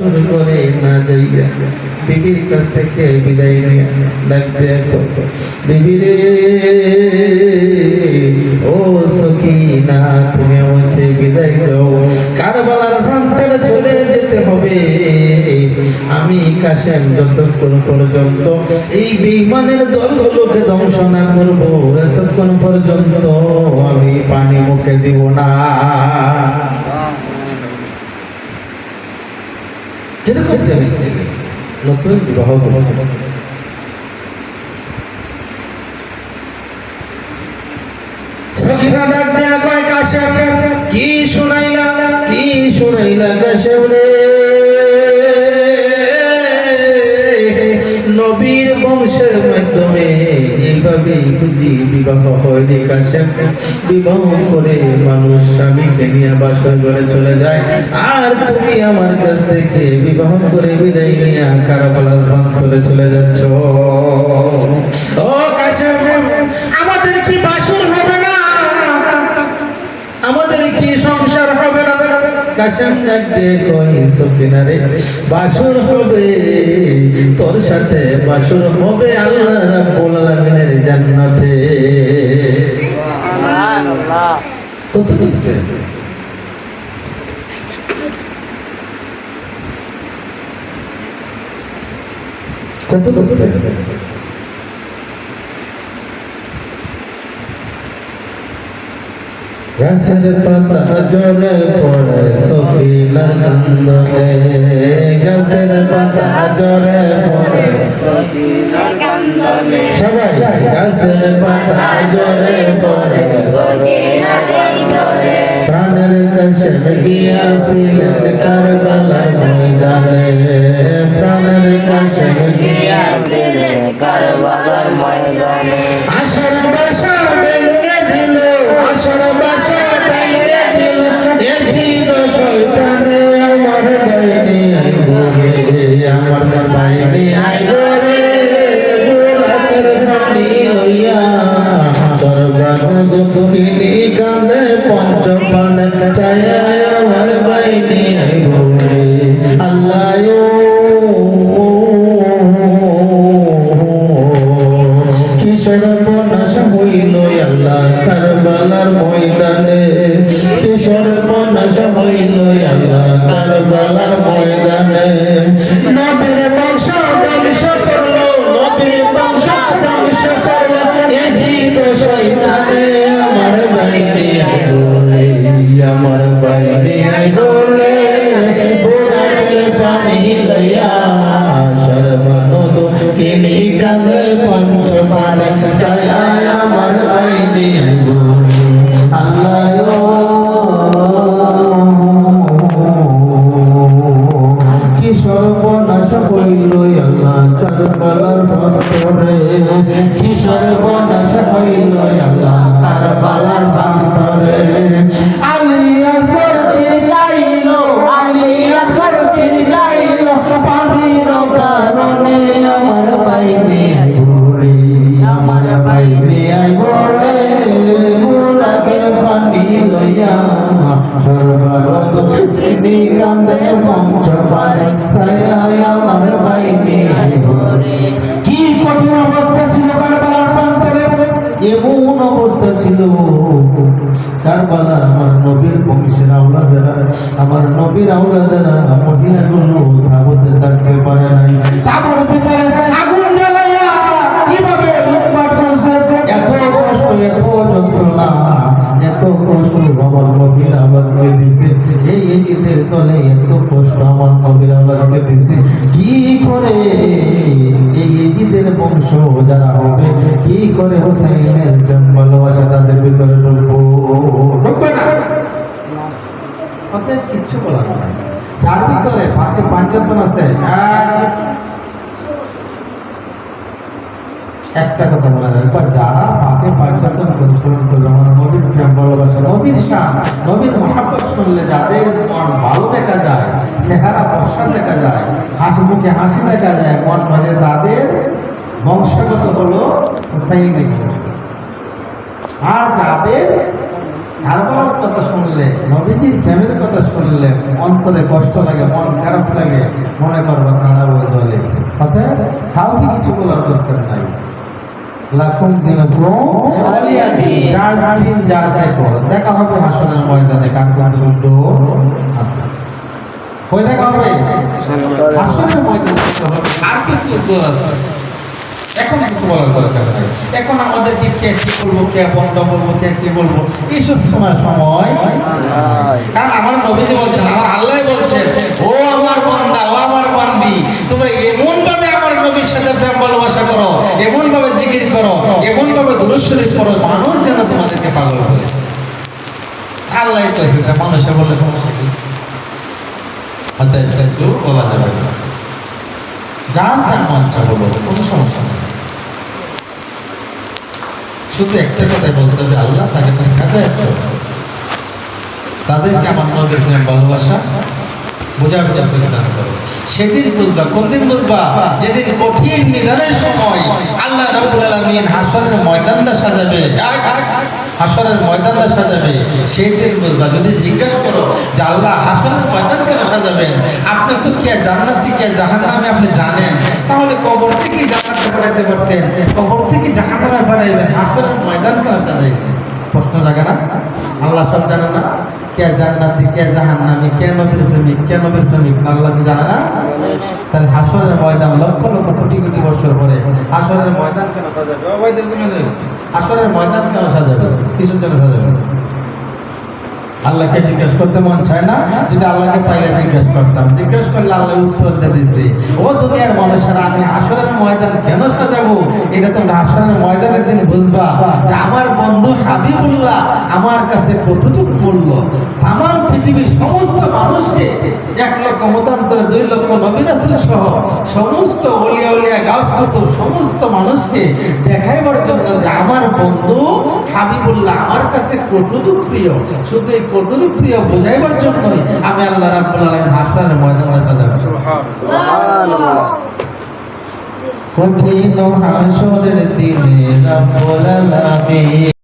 শুরু করে না যাইয়া বিবির কাছ থেকে বিদায় নিয়ে ডাকতে বিবি রে, ও সখিনা তুমি আমাকে বিদায় দাও, কারবালার প্রান্তরে চলে যেতে হবে। আমি কাশেম যতক্ষণ পর্যন্ত এই বেঈমানের দলগুলোকে ধ্বংস না করবো এতক্ষণ পর্যন্ত আমি পানি মুখে দিব না। যেরকম নতুন বিবাহ করছে, সখিনা ডাক দেয়া কয় কাশেম কি শুনাইলা কাশেম রে, নবীর বংশের মাধ্যমে এইভাবেই বুঝি বিবাহ হয়নি কাশেম। বিবাহ করে মানুষ স্বামীকে নিয়ে বাসর ঘরে চলে যায়, আর তুমি আমার কাছ থেকে বিবাহ করে বিদায় নিয়ে কারাবালার প্রান্তরে চলে যাচ্ছ। ও কাশেম, আমাদের কি বাসর হবে না? আমাদের কি সংসার হবে না? কাশেম ডাক দিয়ে কই সখিনা রে, বাসর হবে, তোর সাথে বাসর হবে আল্লাহ রাব্বুল আলামিনের জান্নাতে। সুবহানাল্লাহ। কত দিচ্ছে কত গাছের পাতা জলে পড়ে সখিনার কান্দনে, গাছের পাতা জলে পড়ে সখিনার কান্দনে, সবাই গাছের পাতা জলে পড়ে সখিনার কান্দনে। প্রাণের কাশেম গিয়াছিলেন কারবালার ময়দানে, প্রাণের কাশেম গিয়াছিলেন কারবালার ময়দানে। আশার বাসা ভেঙে দিল, আশার বাসা ভেঙে দিল, এজিদ শয়তানে আমার বাইনি আইবো রে, আমার বাইনি আইবো রে, বুরাকের পানি লইয়া সর্বানন্দ দুঃখিনী কাঁদে পঞ্চপানে চায়া আমার বাইনি আইবো রে। আল্লাহ কি সর্বনাশ হইল আল্লাহ কারবালার ময়দানে, কি সর্বনাশ হইল আল্লাহ কারবালার ময়দানে। নবীর বংশ ধ্বংস করলো, নবীর বংশ ধ্বংস করলো এজিদ শয়তানে আমার বাইনি আইলো রে, আমার বাইনি আইলো রে, বুরাকের পানি লইয়া সর্বনন্দ দুঃখিনী কাঁদে পঞ্চপানে ছায়া আমার বাইনি আইলো রে। আল্লাহ কি সর্বনাশ হইল আল্লাহ কারবালার প্রান্তরে, কি সর্বনাশ হইল আল্লাহ কারবালার প্রান্তরে। আলী আকবর গাইল, আলী আকবর গাইল, পানির কারণে আমার বাইনি আইবো রে, আমার বাইনি আইবো রে, বুরাকের পানি লইয়া সর্বানন্দ দুঃখিনী কাঁদে পঞ্চপানে ছায়া আমার বাইনি আইবো রে। কি কঠিন অবস্থা ছিল কারবালার প্রান্তরে, এমন অবস্থা ছিল কারবালার আমার নবীর বংশের আওলাদেরা, আমার নবীর আওলাদেরা মহিলাগুলো তাবুতে থাকতে পারে নাই, তাবুর ভিতরে আগুন জ্বালাইয়া কিভাবে লুটপাট করছে। এত কষ্ট, এত যন্ত্রণা, এত কষ্ট আমার নবীর আওলাদকে দিছে, এই এজিদের দলে এত কষ্ট আমার নবীর আওলাদকে দিছে। কি করে এই এজিদের বংশ যারা হবে, কি করে হোসাইনের ভালোবাসা তাদের ভিতরে ঢুকবে না? অতএব কিচ্ছু বলার নাই, যার ভিতরে ফাঁকে পাঞ্চাতন আছে। একটা কথা বলা যায়, যারা ফাঁকে পাঞ্চাতন অনুসরণ করবে আমার নবীর প্রেম ভালোবাসা, নবীর শান, নবীর মহাব্বত শুনলে যাদের মন ভালো দেখা যায়, চেহারা বর্ষা দেখা যায়, হাসি মুখে হাসি দেখা যায়, মন ভরে, তাদের বংশগত হলো হুসাইনি। আর যাদের কারবালার কথা শুনলে, নবীজির প্রেমের কথা শুনলে অন্তরে কষ্ট লাগে, মন খারাপ লাগে, লাকুম দিনুকুম ওয়ালিয়া দিন। যার দিন যার দেখো, দেখা হবে হাসরের ময়দানে। কার কোন যুদ্ধ আছে? কই দেখা হবে? হাসরের ময়দানে দেখা হবে। আর কিছু যুদ্ধ আছে? এখন কিছু বলার দরকার নাই। এখন আমাদেরকে কে কি বলবো, কে বন্ধ বলবো, কে কি বলবো, এইসব শোনার সময়। কারণ আমার নবীজি বলছেন, আমার আল্লাহ বলছেন, ও আমার বান্দা, ও আমার বান্দি, তোমরা এমন ভাবে আমার নবীর সাথে প্রেম ভালোবাসা করো, এমন ভাবে জিকির করো, এমন ভাবে দুরূদ শরীফ পড়ো, মানুষ যেন তোমাদেরকে পাগল করে। আল্লাহ কইছে, মানুষে বললে সমস্যা কি? অতএব কিছু বলা যাবে না, যার যা মন চা বলো, কোনো সমস্যা নেই। শুধু একটা কথাই বলতে হবে, আল্লাহ তাকে তার কাজে আসতে হবে। তাদেরকে আমার নবীর প্রেম ভালোবাসা বোঝার জন্য দান করো। সেদিন বুঝবা। কোন দিন বুঝবা? যেদিন কঠিন নিদানের সময় আল্লাহ রাব্বুল আলামিন হাসরের ময়দানটা সাজাবে, হাসরের ময়দানটা সাজাবে, সেই দিন বুঝবা। যদি জিজ্ঞাসা করো যে আল্লাহ হাসরের ময়দান কেন সাজাবেন, আপনি তো কে জান্নাতি কে জাহান্নামে আপনি জানেন, তাহলে কবর থেকে জান্নাতে পাঠাইতে পারতেন, কবর থেকে জাহান্নামে পাঠাইবেন, হাসরের ময়দান কেন সাজাইবেন? প্রশ্ন জাগে না? আল্লাহ সব জানে না? কে জান্নাতি কে জাহান্নামী, কে নবীর প্রেমিক কে নবীর প্রেমিক, আল্লাহ কি জানে না? তাহলে হাসরের ময়দান লক্ষ লক্ষ কোটি কোটি বছর পরে হাসরের ময়দান কেন সাজাবে? হাসরের ময়দান কেন সাজাবে? কিছুর জন্য সাজাবে। আল্লাহকে জিজ্ঞেস করতে মন চায় না? যদি আল্লাহকে পাইলে জিজ্ঞেস করতাম। জিজ্ঞেস করলে আল্লাহ উত্তর দিয়ে দিচ্ছে, ও দুনিয়ার মানুষেরা, আমি হাসরের ময়দান কেন সাজাবো, এটা তোমরা হাসরের ময়দানের দিন বুঝবা যে আমার বন্ধু হাবিবুল্লাহ আমার কাছে কতটুকু মূল্য। তামাম পৃথিবীর সমস্ত মানুষকে, 1 লক্ষ মতান্তরে 2 লক্ষ নবী রাসূল সহ সমস্ত ওলিয়া উলিয়া গাউস কুতুব সমস্ত মানুষকে দেখাইবার জন্য যে আমার বন্ধু হাবিবুল্লাহ আমার কাছে কতটুকু প্রিয়, শুধু এই কতটুকু প্রিয় বোঝাইবার জন্যই আমি আল্লাহ রাব্বুল আলামিন হাসরের ময়দানে সাজাবো। সুবহানাল্লাহ। কঠিন হাসরের দিনে রাব্বুল আলামিন